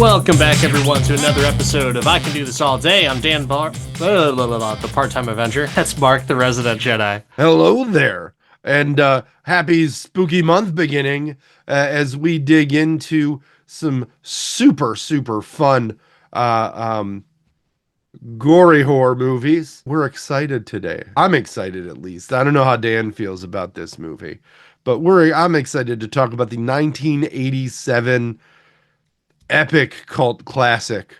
Welcome back, everyone, to another episode of I Can Do This All Day. I'm Dan the Part-Time Avenger. That's Mark, the Resident Jedi. Hello there, and happy spooky month beginning as we dig into some super fun gory horror movies. We're excited today. I'm excited, at least. I don't know how Dan feels about this movie, but I'm excited to talk about the 1987 epic cult classic,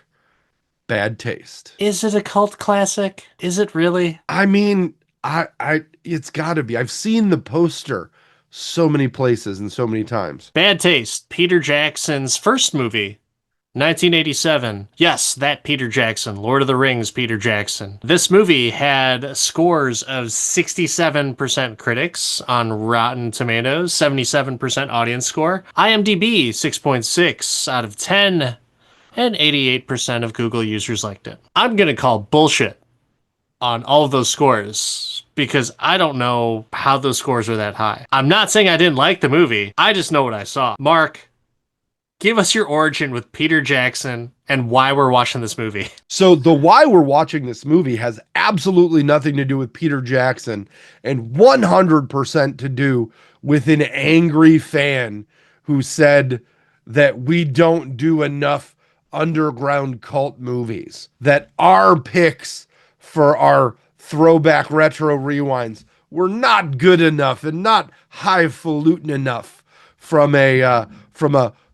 Bad Taste. Is it a cult classic? Is it really? I mean, it's got to be. I've seen the poster so many places and so many times. Bad Taste, Peter Jackson's first movie, 1987. Yes, that Peter Jackson, Lord of the Rings Peter Jackson. This movie had scores of 67% critics on Rotten Tomatoes, 77% audience score, IMDb 6.6 out of 10, and 88% of Google users liked it. I'm gonna call bullshit on all of those scores because I don't know how those scores are that high. I'm not saying I didn't like the movie. I just know what I saw. Mark, give us your origin with Peter Jackson and why we're watching this movie. So the why we're watching this movie has absolutely nothing to do with Peter Jackson and 100% to do with an angry fan who said that we don't do enough underground cult movies, that our picks for our throwback retro rewinds were not good enough and not highfalutin enough from a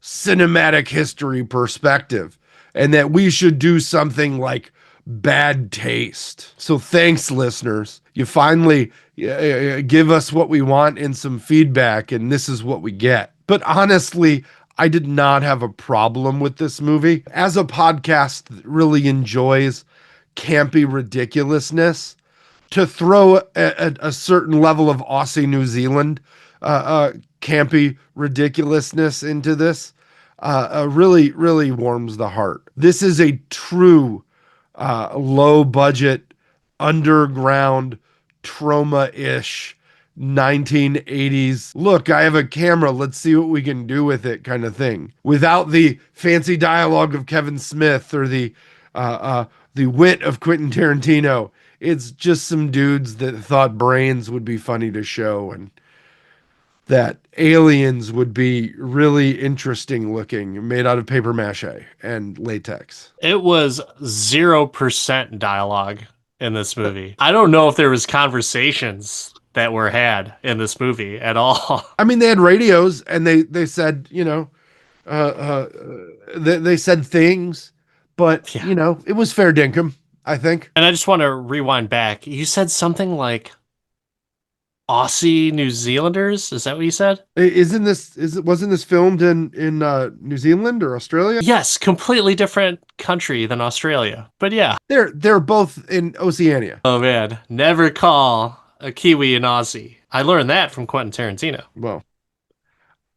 cinematic history perspective, and that we should do something like Bad Taste. So thanks, listeners. You finally give us what we want in some feedback, and this is what we get. But honestly, I did not have a problem with this movie. As a podcast that really enjoys campy ridiculousnly, to throw a certain level of Aussie New Zealand campy ridiculousness into this really warms the heart. This is a true low budget underground trauma-ish 1980s, look, I have a camera, let's see what we can do with it kind of thing, without the fancy dialogue of Kevin Smith or the wit of Quentin Tarantino. It's just some dudes that thought brains would be funny to show and that aliens would be really interesting looking, made out of paper mache and latex. It was 0% dialogue in this movie. I don't know if there was conversations that were had in this movie at all. I mean, they had radios and they said, they said things, but Yeah. it was fair dinkum, I think. And I just want to rewind back. You said something like Aussie New Zealanders? Is that what you said? Wasn't this filmed in New Zealand or Australia? Yes, completely different country than Australia. But yeah. They're both in Oceania. Oh man, never call a Kiwi an Aussie. I learned that from Quentin Tarantino. Well,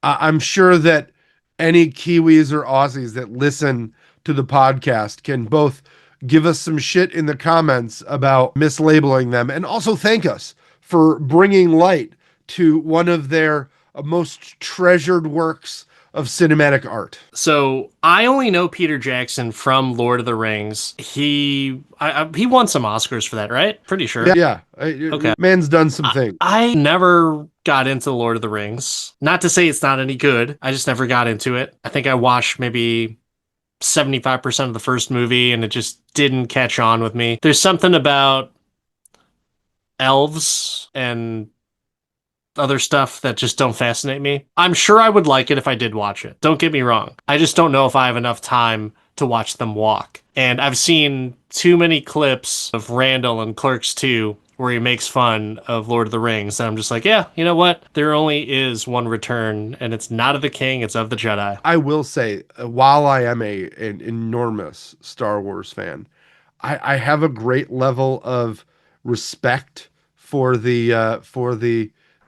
I'm sure that any Kiwis or Aussies that listen to the podcast can both give us some shit in the comments about mislabeling them and also thank us for bringing light to one of their most treasured works of cinematic art. So I only know Peter Jackson from Lord of the Rings. He won some Oscars for that, right? Pretty sure. Yeah. Okay. Man's done some things. I never got into Lord of the Rings. Not to say it's not any good. I just never got into it. I think I watched maybe 75% of the first movie and it just didn't catch on with me. There's something about elves and other stuff that just don't fascinate me. I'm sure I would like it if I did watch it. Don't get me wrong. I just don't know if I have enough time to watch them walk. And I've seen too many clips of Randall in Clerks 2 where he makes fun of Lord of the Rings. And I'm just like, yeah, you know what? There only is one return, and it's not of the king, it's of the Jedi. I will say, while I am an enormous Star Wars fan, I have a great level of respect for the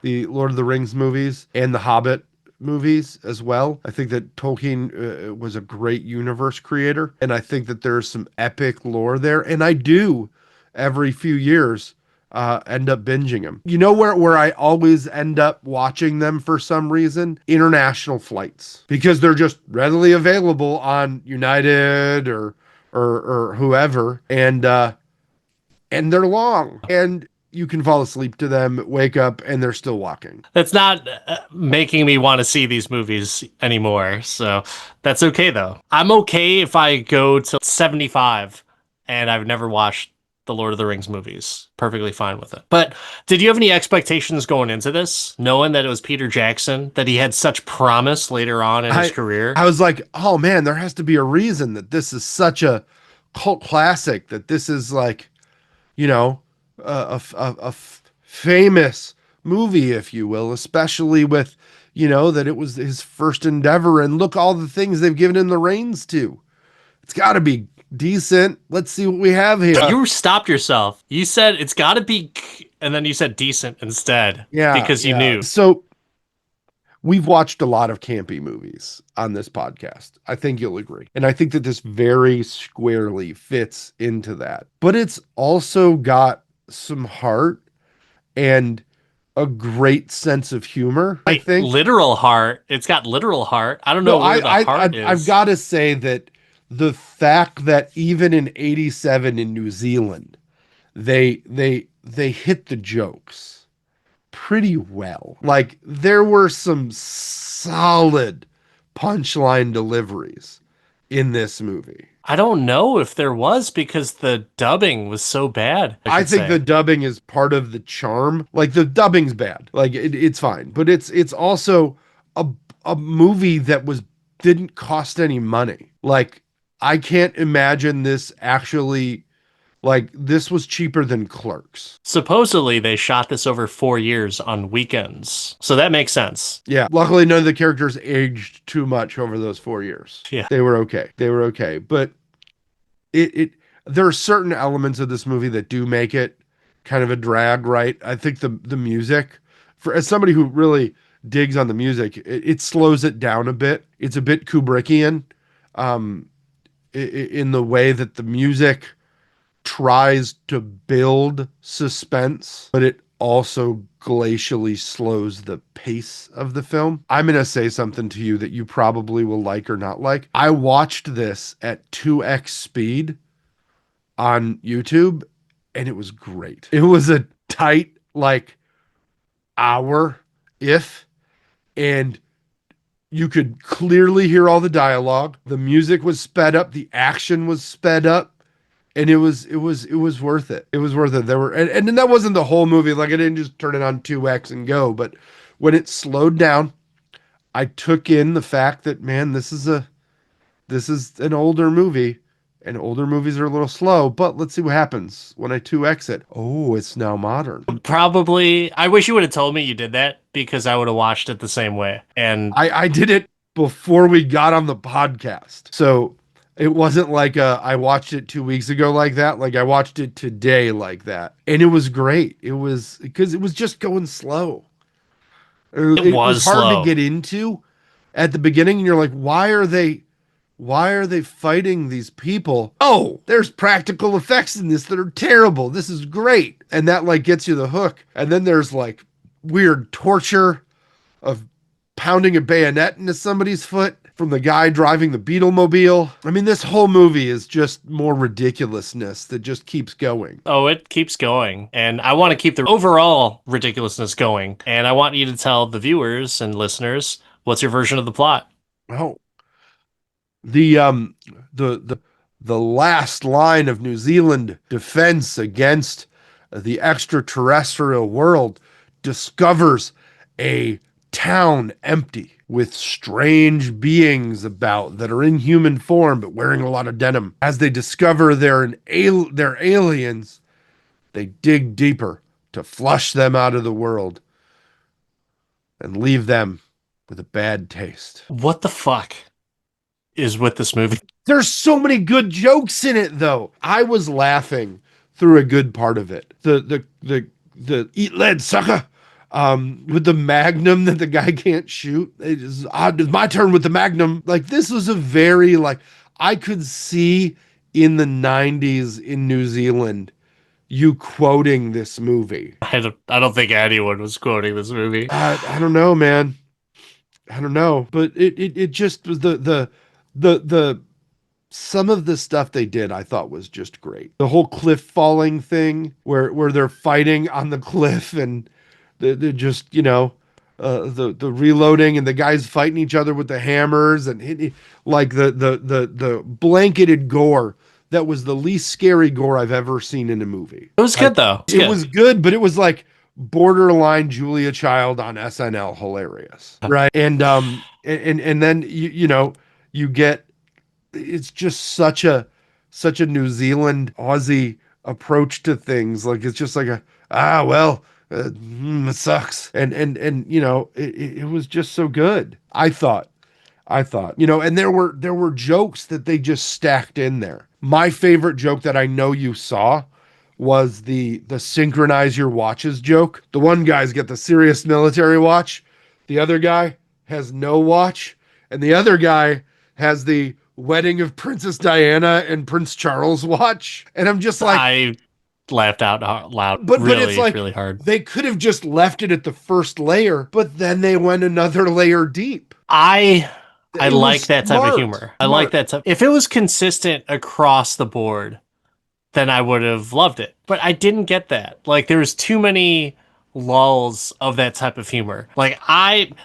Lord of the Rings movies and the Hobbit movies as well. I think that Tolkien was a great universe creator, and I think that there's some epic lore there. And I do, every few years, end up binging them. You know where I always end up watching them for some reason? International flights, because they're just readily available on United or whoever, and they're long, and you can fall asleep to them, wake up, and they're still walking. That's not making me want to see these movies anymore. So that's okay, though. I'm okay if I go to 75 and I've never watched the Lord of the Rings movies. Perfectly fine with it. But did you have any expectations going into this, knowing that it was Peter Jackson, that he had such promise later on in his career? I was like, oh man, there has to be a reason that this is such a cult classic, that this is like, you know, a famous movie, if you will, especially with, you know, that it was his first endeavor, and look all the things they've given him the reins to. It's got to be decent. Let's see what we have here. You stopped yourself. You said it's got to be, and then you said decent instead. Yeah, because you knew. So we've watched a lot of campy movies on this podcast. I think you'll agree. And I think that this very squarely fits into that. But it's also got some heart and a great sense of humor, I think. Literal heart. It's got literal heart. I don't know where the heart is. I've got to say that the fact that even in 87 in New Zealand, they hit the jokes pretty well. Like, there were some solid punchline deliveries in this movie. I don't know if there was, because the dubbing was so bad. I think the dubbing is part of the charm. Like, the dubbing's bad. Like, it's fine, but it's also a movie that didn't cost any money. Like, I can't imagine this actually. Like, this was cheaper than Clerks. Supposedly, they shot this over 4 years on weekends. So that makes sense. Yeah. Luckily, none of the characters aged too much over those 4 years. Yeah. They were okay. But there are certain elements of this movie that do make it kind of a drag, right? I think the music, as somebody who really digs on the music, it slows it down a bit. It's a bit Kubrickian in the way that the music tries to build suspense, but it also glacially slows the pace of the film. I'm going to say something to you that you probably will like or not like. I watched this at 2x speed on YouTube, and it was great. It was a tight, like, hour, and you could clearly hear all the dialogue. The music was sped up. The action was sped up. And it was worth it. It was worth it. There were, and that wasn't the whole movie. Like, I didn't just turn it on 2x and go. But when it slowed down, I took in the fact that, man, this is an older movie, and older movies are a little slow. But let's see what happens when I 2x it. Oh, it's now modern. Probably. I wish you would have told me you did that, because I would have watched it the same way. And I did it before we got on the podcast. So it wasn't like I watched it 2 weeks ago like that. Like, I watched it today like that. And it was great. It was because it was just going slow. It was hard slow to get into at the beginning. And you're like, why are they fighting these people? Oh, there's practical effects in this that are terrible. This is great. And that, like, gets you the hook. And then there's, like, weird torture of pounding a bayonet into somebody's foot from the guy driving the Beetlemobile. I mean, this whole movie is just more ridiculousness that just keeps going. Oh, it keeps going. And I want to keep the overall ridiculousness going. And I want you to tell the viewers and listeners, what's your version of the plot? Oh, the last line of New Zealand defense against the extraterrestrial world discovers a town empty, with strange beings about that are in human form but wearing a lot of denim. As they discover they're aliens, they dig deeper to flush them out of the world and leave them with a bad taste. What the fuck is with this movie? There's so many good jokes in it, though. I was laughing through a good part of it. The eat lead, sucker. With the magnum that the guy can't shoot. It's my turn with the magnum. Like, this was a very, like, I could see in the 90s in New Zealand, you quoting this movie. I don't think anyone was quoting this movie. I don't know, man. I don't know, but it just was the some of the stuff they did I thought was just great. The whole cliff falling thing where they're fighting on the cliff and they're just, the reloading and the guys fighting each other with the hammers and like the blanketed gore that was the least scary gore I've ever seen in a movie. It was good though. It was good, but it was like borderline Julia Child on SNL hilarious, right? And then you get, it's just such a New Zealand Aussie approach to things. Like it's just like it sucks, and it was just so good. I thought, and there were jokes that they just stacked in there. My favorite joke that I know you saw was the synchronize your watches joke. The one guy's got the serious military watch, the other guy has no watch, and the other guy has the wedding of Princess Diana and Prince Charles watch. And I'm just like, I laughed out loud, but really, it's like really hard. they could have just left it at the first layer, but then they went another layer deep. I It like was that type of smart, humor. I like smart. that type. If it was consistent across the board, then I would have loved it. But I didn't get that. Like there was too many lulls of that type of humor. Like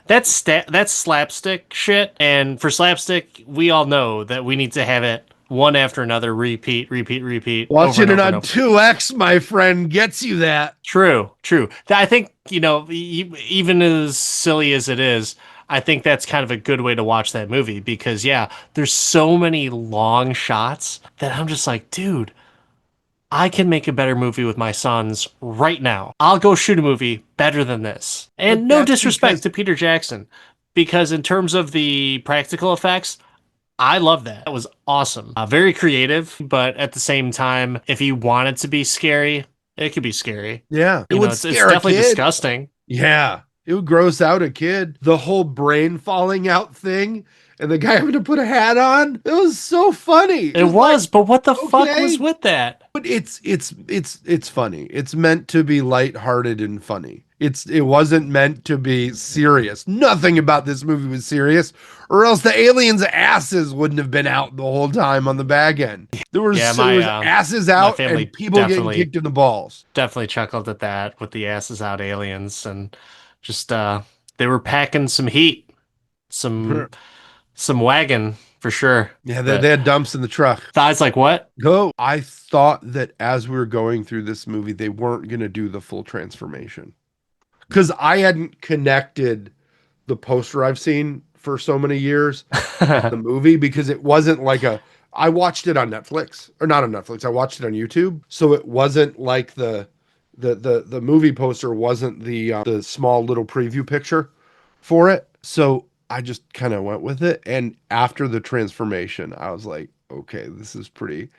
that's slapstick shit. And for slapstick, we all know that we need to have it one after another, repeat, repeat, repeat. Watching over and it over and on over. 2X, my friend, gets you that. True. I think, even as silly as it is, I think that's kind of a good way to watch that movie because, yeah, there's so many long shots that I'm just like, dude, I can make a better movie with my sons right now. I'll go shoot a movie better than this. And But no that's disrespect because to Peter Jackson, because in terms of the practical effects, I love that. That was awesome. Very creative, but at the same time, if you want it to be scary, it could be scary. yeah, it would It's scare a definitely kid. disgusting. Yeah, it would gross out a kid. The whole brain falling out thing and the guy having to put a hat on. It was so funny. It was, but what the fuck okay. was with that? But it's funny. It's meant to be lighthearted and funny. It wasn't meant to be serious. Nothing about this movie was serious, or else the aliens' asses wouldn't have been out the whole time on the back end. There was asses out family and people getting definitely- kicked in the balls. Definitely chuckled at that with the asses out aliens and just they were packing some heat, some wagon for sure. Yeah, But they had dumps in the truck. I was like, what? Go. I thought that as we were going through this movie, they weren't going to do the full transformation. Because I hadn't connected the poster I've seen for so many years, the movie, because it wasn't like I watched it on Netflix, or not on Netflix. I watched it on YouTube. So it wasn't like the movie poster wasn't the small little preview picture for it. So I just kind of went with it. And after the transformation, I was like, okay, this is great.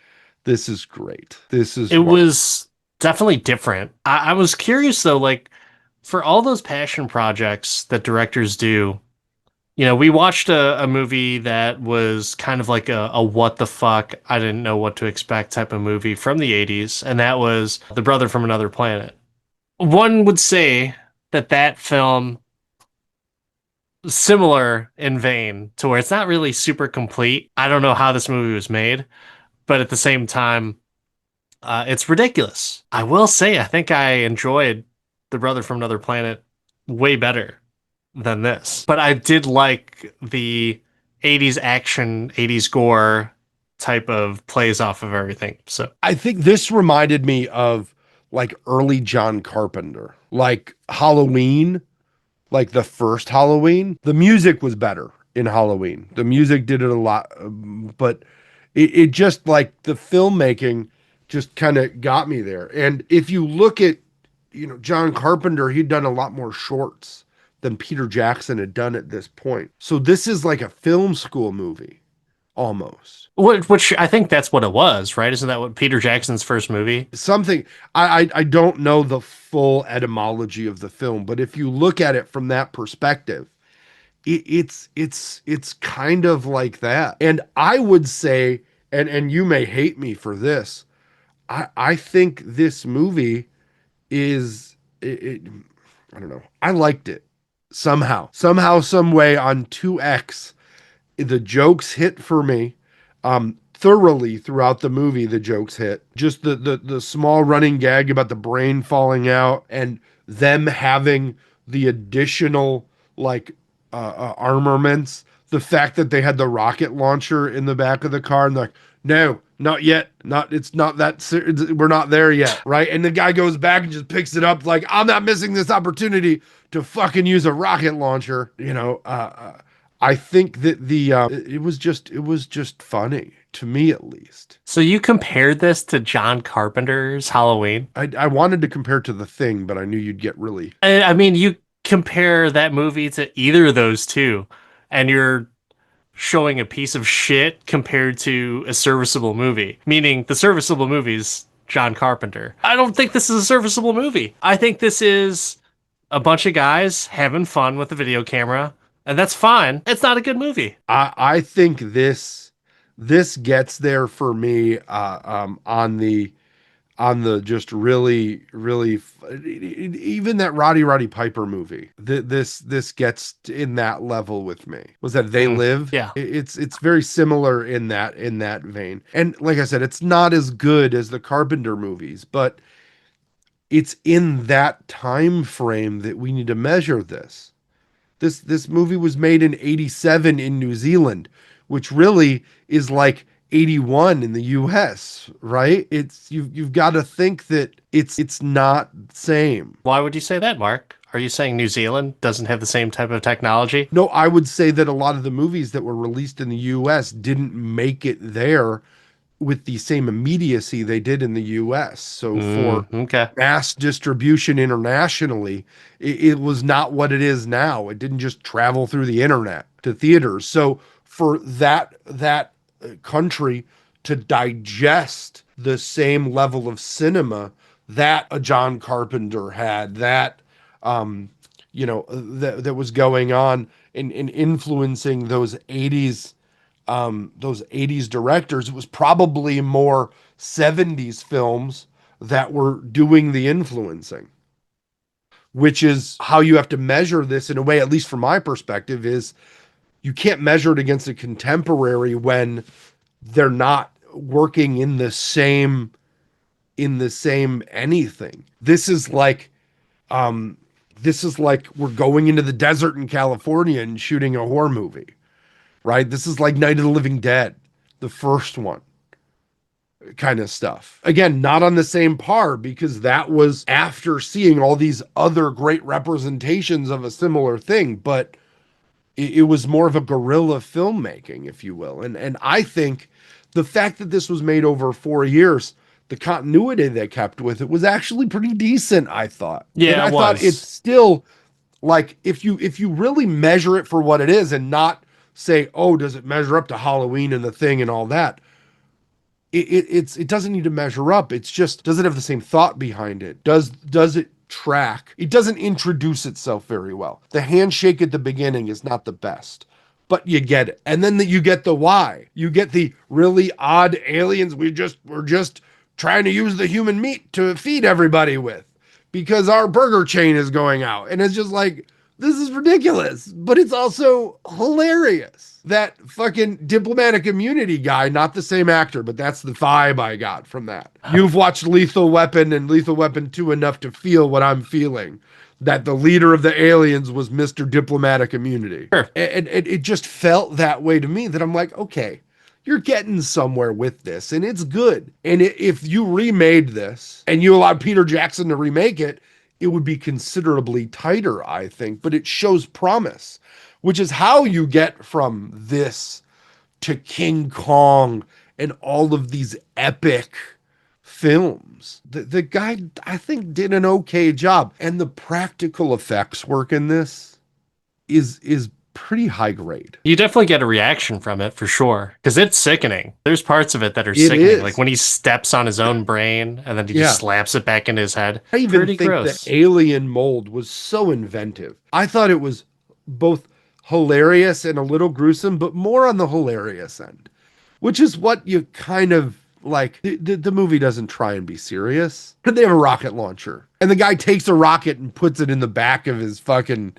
It was definitely different. I was curious though, like for all those passion projects that directors do, we watched a movie that was kind of like a what the fuck, I didn't know what to expect type of movie from the 80s, and that was The Brother from Another Planet. One would say that film similar in vein to where it's not really super complete. I don't know how this movie was made, but at the same time, it's ridiculous. I will say, I think I enjoyed The Brother from Another Planet way better than this. But I did like the 80s action, 80s gore type of plays off of everything. So I think this reminded me of like early John Carpenter, like Halloween, like the first Halloween. The music was better in Halloween. The music did it a lot, but it just like the filmmaking just kind of got me there. And if you look at, John Carpenter, he'd done a lot more shorts than Peter Jackson had done at this point. So this is like a film school movie, almost. which I think that's what it was, right? Isn't that what Peter Jackson's first movie? Something I don't know the full etymology of the film, but if you look at it from that perspective, it's kind of like that. And I would say, and you may hate me for this, I think this movie is I don't know. I liked it somehow, some way on 2X. The jokes hit for me. Thoroughly throughout the movie, the jokes hit. Just the small running gag about the brain falling out and them having the additional like armaments. The fact that they had the rocket launcher in the back of the car and like, no, not yet. Not it's not that we're not there yet, right? And the guy goes back and just picks it up like, I'm not missing this opportunity to fucking use a rocket launcher. I think that it was just funny to me at least. So you compared this to John Carpenter's Halloween? I wanted to compare to The Thing, but I knew you'd get really. I mean, you compare that movie to either of those two, and you're showing a piece of shit compared to a serviceable movie, meaning the serviceable movie's John Carpenter. I don't think this is a serviceable movie. I think this is a bunch of guys having fun with a video camera, and that's fine. It's not a good movie. I think this gets there for me on the just really even that Roddy Piper movie. This gets in that level with me. Was that They Live? Yeah. It's very similar in that vein. And like I said, it's not as good as the Carpenter movies, but it's in that time frame that we need to measure this. This movie was made in 87 in New Zealand, which really is like 81 in the US, right? You've got to think that it's not the same. Why would you say that, Mark? Are you saying New Zealand doesn't have the same type of technology? No, I would say that a lot of the movies that were released in the US didn't make it there with the same immediacy they did in the US. So for Okay. mass distribution internationally, it was not what it is now. It didn't just travel through the internet to theaters. So for that country to digest the same level of cinema that a John Carpenter had, that that was going on in influencing those 80s directors, it was probably more 70s films that were doing the influencing, which is how you have to measure this in a way, at least from my perspective, is you can't measure it against a contemporary when they're not working in the same anything. This is like we're going into the desert in California and shooting a horror movie, right? This is like Night of the Living Dead, the first one, kind of stuff. Again, not on the same par, because that was after seeing all these other great representations of a similar thing, but it was more of a guerrilla filmmaking, if you will. And I think the fact that this was made over 4 years, the continuity they kept with it was actually pretty decent, I thought. Yeah, and I it thought was. it's still like, if you really measure it for what it is and not say, oh, does it measure up to Halloween and The Thing and all that? It doesn't need to measure up. It's just, does it have the same thought behind it? Does it track? It doesn't introduce itself very well. The handshake at the beginning is not the best, but you get it. And then you get the why. You get the really odd aliens. We're just trying to use the human meat to feed everybody with because our burger chain is going out. And it's just like, this is ridiculous, but it's also hilarious. That fucking diplomatic immunity guy, not the same actor, but that's the vibe I got from that. You've watched Lethal Weapon and Lethal Weapon 2 enough to feel what I'm feeling, that the leader of the aliens was Mr. Diplomatic Immunity. Sure. And it just felt that way to me, that I'm like, okay, you're getting somewhere with this and it's good. And if you remade this and you allowed Peter Jackson to remake it, it would be considerably tighter, I think, but it shows promise, which is how you get from this to King Kong and all of these epic films. The guy, I think, did an okay job. And the practical effects work in this is pretty high grade. You definitely get a reaction from it for sure, because it's sickening. There's parts of it that are It sickening, is. like when he steps on his own brain and then he just slaps it back into his head. I even Pretty think gross. the alien mold was so inventive. I thought it was both hilarious and a little gruesome, but more on the hilarious end, which is what you kind of Like the movie doesn't try and be serious. They have a rocket launcher, and the guy takes a rocket and puts it in the back of his fucking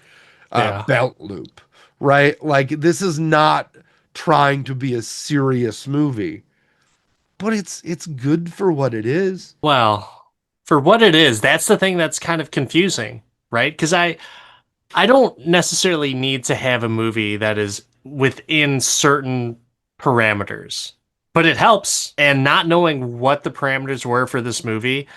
Yeah. belt loop, right? Like this is not trying to be a serious movie, but it's good for what it is. Well, for what it is, that's the thing that's kind of confusing, right? Because I don't necessarily need to have a movie that is within certain parameters, but it helps. And not knowing what the parameters were for this movie,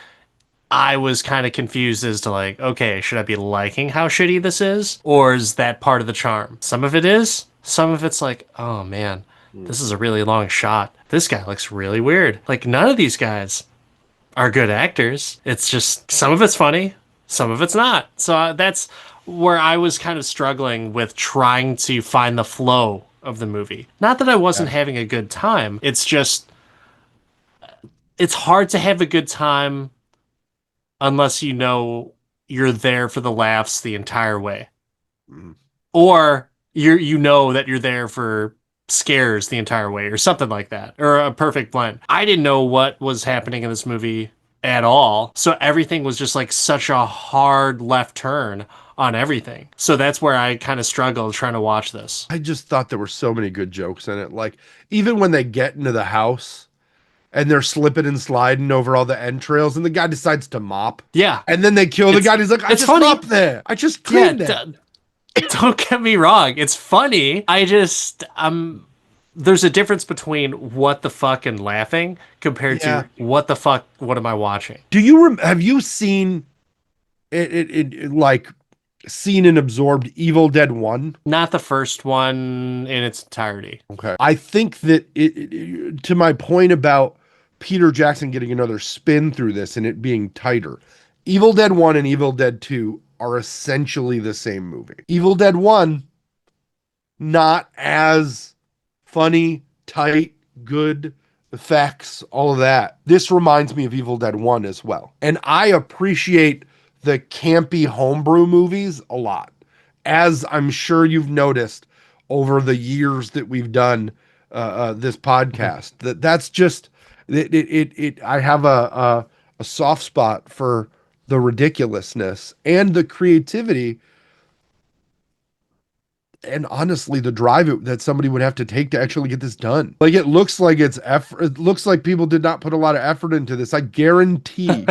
I was kind of confused as to like, okay, should I be liking how shitty this is? Or is that part of the charm? Some of it is. Some of it's like, oh man, this is a really long shot. This guy looks really weird. Like, none of these guys are good actors. It's just some of it's funny, some of it's not. So that's where I was kind of struggling with trying to find the flow of the movie. Not that I wasn't having a good time. It's just it's hard to have a good time unless you know you're there for the laughs the entire way. Mm. Or you know that you're there for scares the entire way or something like that, or a perfect blend. I didn't know what was happening in this movie at all, so everything was just like such a hard left turn on everything. So that's where I kind of struggled trying to watch this. I just thought there were so many good jokes in it. Like even when they get into the house and they're slipping and sliding over all the entrails, and the guy decides to mop. Yeah. And then they kill the guy. And he's like, I it's just funny. mopped there. I just Yeah, cleaned it. don't get me wrong. It's funny. I just, there's a difference between what the fuck and laughing compared to what the fuck, what am I watching? Do you have you seen it like seen and absorbed Evil Dead 1? Not the first one in its entirety. Okay. I think that to my point about Peter Jackson getting another spin through this and it being tighter, Evil Dead 1 and Evil Dead 2 are essentially the same movie. Evil Dead 1, not as funny, tight, good effects, all of that. This reminds me of Evil Dead 1 as well. And I appreciate the campy homebrew movies a lot, as I'm sure you've noticed over the years that we've done this podcast. That's just it. I have a soft spot for the ridiculousness and the creativity, and honestly, the drive that somebody would have to take to actually get this done. Like it looks like it's effort. It looks like people did not put a lot of effort into this. I guarantee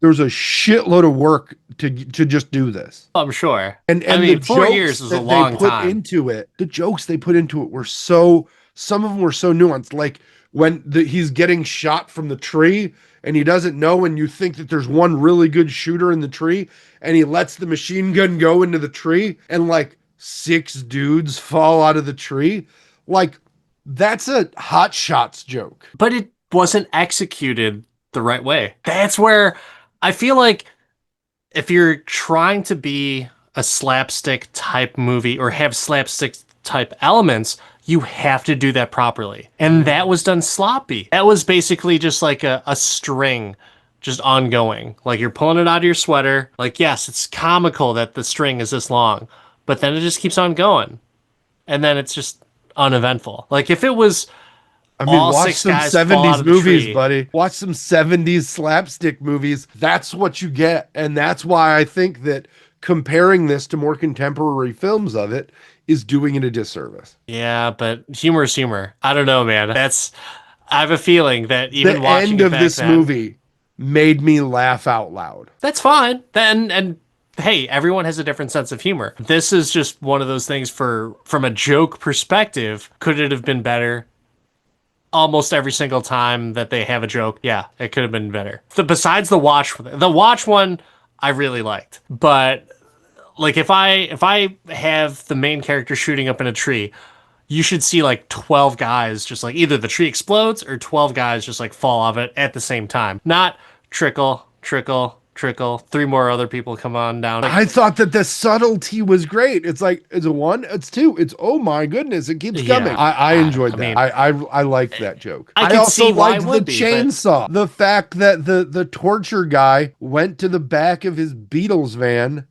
there's a shitload of work to just do this. I'm sure. And I mean, the 4 jokes years is a that long they put time. into it, the jokes they put into it were so. Some of them were so nuanced. Like when he's getting shot from the tree and he doesn't know, and you think that there's one really good shooter in the tree, and he lets the machine gun go into the tree, and like 6 dudes fall out of the tree. Like that's a Hot Shots joke. But it wasn't executed the right way. That's where I feel like if you're trying to be a slapstick type movie or have slapstick type elements, you have to do that properly. And that was done sloppy. That was basically just like a string just ongoing. Like you're pulling it out of your sweater. Like, yes, it's comical that the string is this long, but then it just keeps on going. And then it's just uneventful. Like if it was I mean, all watch 6 some guys fall out 70s of the movies, tree. buddy. Watch some 70s slapstick movies. That's what you get. And that's why I think that comparing this to more contemporary films of it is doing it a disservice. Yeah, but humor is humor. I don't know, man. I have a feeling that even The watching end it of back this then, movie made me laugh out loud. that's fine. Then and hey, everyone has a different sense of humor. This is just one of those things from a joke perspective. Could it have been better? Almost every single time that they have a joke, yeah, it could have been better. Besides the watch one, I really liked. But like if I have the main character shooting up in a tree, you should see like 12 guys just like either the tree explodes or 12 guys just like fall off it at the same time. Not trickle, trickle, trickle, 3 more other people come on down. Like, I thought that the subtlety was great. It's like, it's a 1, it's 2, it's oh my goodness, it keeps Yeah. coming. I enjoyed I that. mean, I liked that joke. I could also see why liked it the would be, but- chainsaw. The fact that the torture guy went to the back of his Beatles van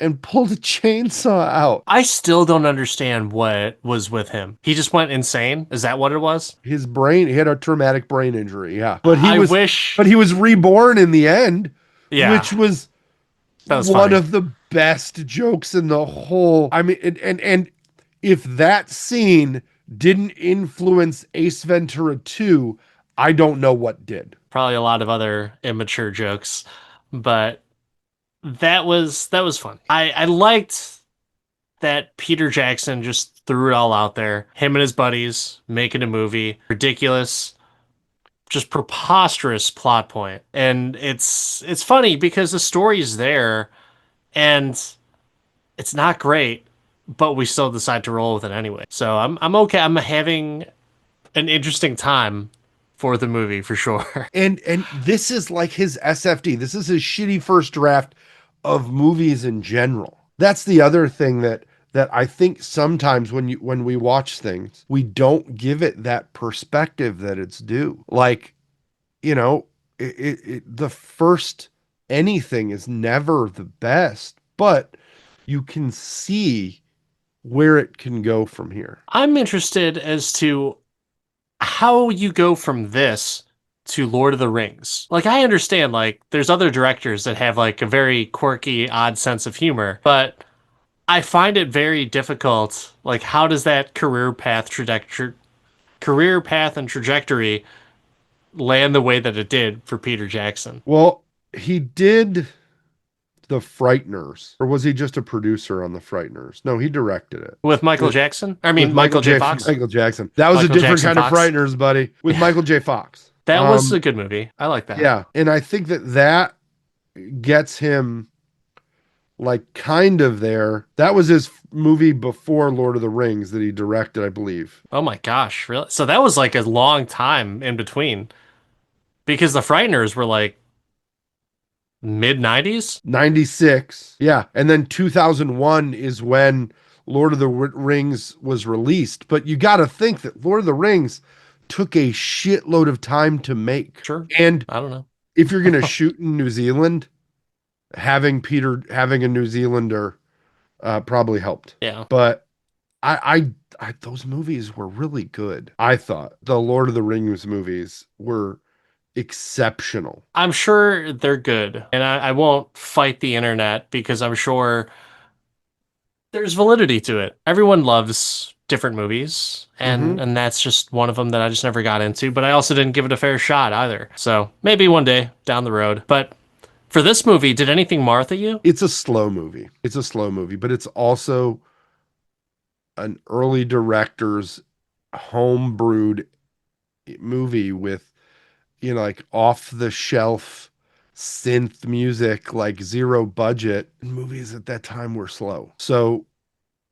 and pulled a chainsaw out. I still don't understand what was with him. He just went insane. Is that what it was? His brain, he had a traumatic brain injury, yeah. I wish. But he was reborn in the end, Yeah, which was that was one funny. of the best jokes in the whole. I mean, and if that scene didn't influence Ace Ventura 2, I don't know what did. Probably a lot of other immature jokes, but that was fun. I liked that Peter Jackson just threw it all out there. Him and his buddies making a movie. Ridiculous, just preposterous plot point. And it's funny because the story's there and it's not great, but we still decide to roll with it anyway. So I'm okay. I'm having an interesting time for the movie for sure. And this is like his SFD. This is his shitty first draft of movies in general. That's the other thing that I think sometimes when we watch things, we don't give it that perspective that it's due. Like, you know, the first anything is never the best, but you can see where it can go from here. I'm interested as to how you go from this to Lord of the Rings. Like, I understand, like, there's other directors that have, like, a very quirky, odd sense of humor, but I find it very difficult. Like, how does that career path and trajectory land the way that it did for Peter Jackson? Well, he did The Frighteners, or was he just a producer on The Frighteners? No, he directed it. With Michael Jackson? I With mean, Michael J. Fox? Michael Jackson. That was Michael a different Jackson kind Fox? of Frighteners, buddy. With Michael J. Fox. That was a good movie. I like that. Yeah, and I think that gets him like kind of there. That was his movie before Lord of the Rings that he directed, I believe. Oh my gosh, really? So that was like a long time in between because the Frighteners were like mid 90s. 96. Yeah, and then 2001 is when Lord of the Rings was released. But you got to think that Lord of the Rings took a shitload of time to make. Sure. And I don't know. if you're going to shoot in New Zealand, having a New Zealander probably helped. Yeah. But those movies were really good. I thought the Lord of the Rings movies were exceptional. I'm sure they're good. And I won't fight the internet because I'm sure there's validity to it. Everyone loves different movies, and that's just one of them that I just never got into, but I also didn't give it a fair shot either. So maybe one day down the road. But for this movie, did anything Martha you? It's a slow movie. It's a slow movie, but it's also an early director's homebrewed movie with, you know, like off the shelf synth music, like zero budget. Movies at that time were slow. So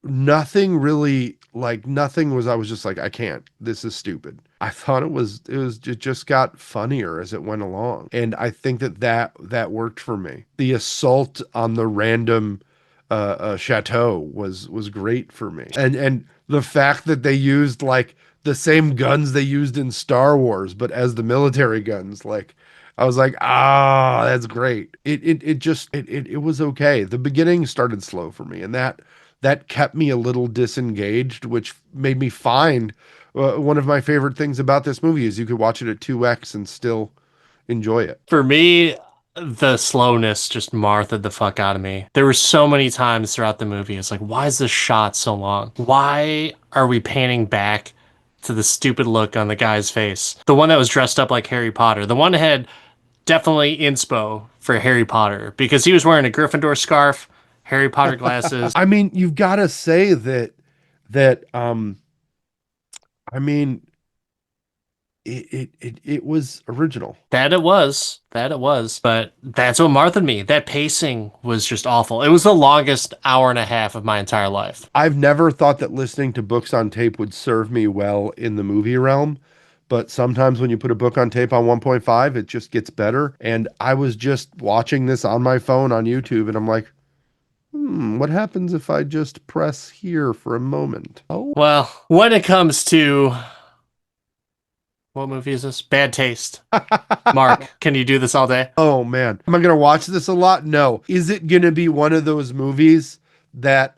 nothing really, like nothing was, I was just like, I can't, this is stupid. I thought it just got funnier as it went along. And I think that worked for me. The assault on the random chateau was great for me. And the fact that they used like the same guns they used in Star Wars, but as the military guns, like I was like, ah, that's great. It was okay. The beginning started slow for me, and that kept me a little disengaged, which made me find one of my favorite things about this movie is you could watch it at 2x and still enjoy it. For me, the slowness just Martha the fuck out of me. There were so many times throughout the movie. It's like, why is this shot so long? Why are we panning back to the stupid look on the guy's face? The one that was dressed up like Harry Potter. The one that had definitely inspo for Harry Potter because he was wearing a Gryffindor scarf, Harry Potter glasses. I mean, you've got to say that I mean, it was original. That it was. But that's what Martha me. That pacing was just awful. It was the longest hour and a half of my entire life. I've never thought that listening to books on tape would serve me well in the movie realm, but sometimes when you put a book on tape on 1.5, it just gets better. And I was just watching this on my phone on YouTube, and I'm like, what happens if I just press here for a moment? Oh, Well, when it comes to What movie is this? Bad Taste. Mark, can you do this all day? Oh man. Am I going to watch this a lot? No. Is it going to be one of those movies that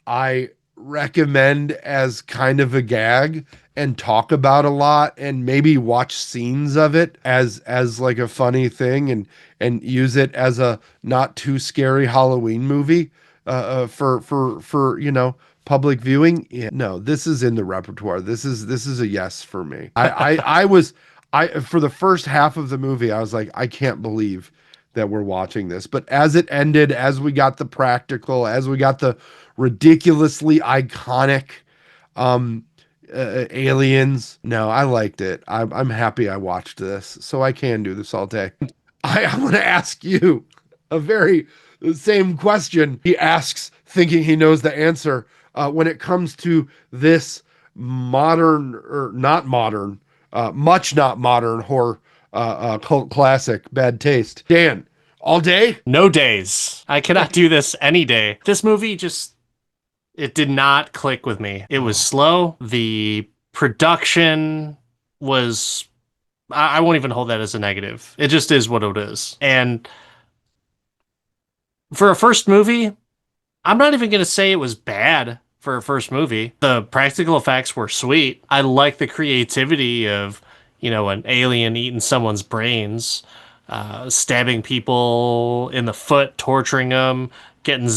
I recommend as kind of a gag and talk about a lot and maybe watch scenes of it as like a funny thing and use it as a not too scary Halloween movie for public viewing? Yeah, no, this is in the repertoire. This is a yes for me. I for the first half of the movie, I was like, I can't believe that we're watching this. But as it ended, as we got the practical, as we got the ridiculously iconic um aliens, no, I liked it. I'm happy I watched this, so I can do this all day. I want to ask you a very same question he asks, thinking he knows the answer. When it comes to this modern or not modern, much not modern horror cult classic, Bad Taste. Dan, all day? No days. I cannot do this any day. This movie just, it did not click with me. It was slow. The production was, I won't even hold that as a negative. It just is what it is. And for a first movie, I'm not even going to say it was bad for a first movie. The practical effects were sweet. I like the creativity of, an alien eating someone's brains, stabbing people in the foot, torturing them, getting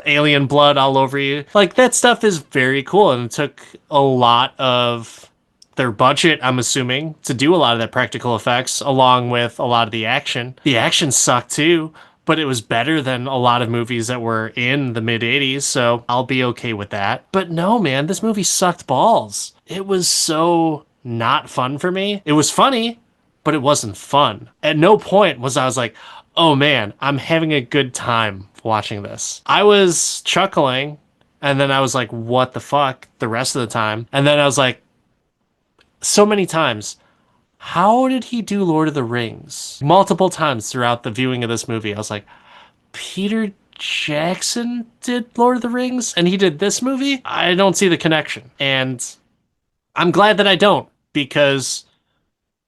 alien blood all over you. Like, that stuff is very cool, and it took a lot of their budget, I'm assuming, to do a lot of that practical effects, along with a lot of the action. The action sucked too, but it was better than a lot of movies that were in the mid 80s, so I'll be okay with that. But no, man, this movie sucked balls. It was so not fun for me. It was funny, but it wasn't fun. At no point was I was like, oh man, I'm having a good time watching this. I was chuckling, and then I was like, what the fuck, the rest of the time. And then I was like, so many times, how did he do Lord of the Rings? Multiple times throughout the viewing of this movie, I was like, Peter Jackson did Lord of the Rings and he did this movie? I don't see the connection. And I'm glad that I don't, because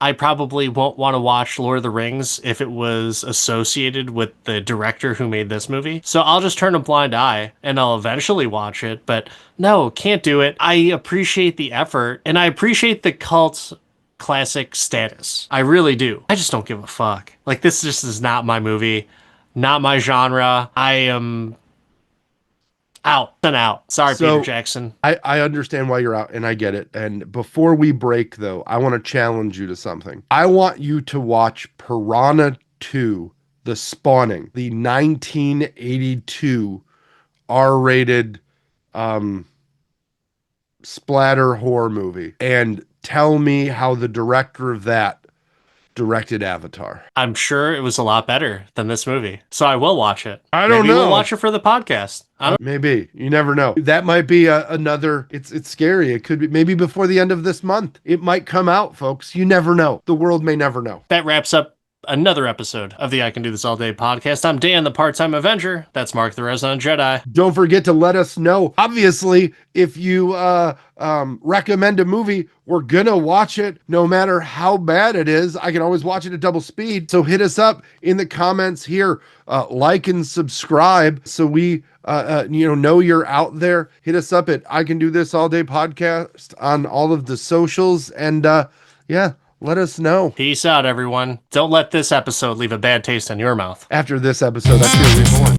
I probably won't want to watch Lord of the Rings if it was associated with the director who made this movie. So I'll just turn a blind eye and I'll eventually watch it. But no, can't do it. I appreciate the effort and I appreciate the cult classic status. I really do. I just don't give a fuck. Like, this just is not my movie, not my genre. I am out and out. Sorry, So Peter Jackson. I understand why you're out, and I get it. And before we break, though, I want to challenge you to something. I want you to watch Piranha 2, The Spawning, the 1982 R-rated splatter horror movie, and tell me how the director of that directed Avatar. I'm sure it was a lot better than this movie. So I will watch it. I don't Maybe know. we'll watch it for the podcast. I don't Maybe. You never know. That might be another, it's scary. It could be maybe before the end of this month. It might come out, folks. You never know. The world may never know. That wraps up another episode of the I Can Do This All Day podcast. I'm Dan, the Part-Time Avenger. That's Mark, the Resident Jedi. Don't forget to let us know. Obviously, if you recommend a movie, we're gonna watch it no matter how bad it is. I can always watch it at double speed. So hit us up in the comments here. Like and subscribe so we know you're out there. Hit us up at I Can Do This All Day podcast on all of the socials, and yeah, let us know. Peace out, everyone. Don't let this episode leave a bad taste in your mouth. After this episode, I feel reborn.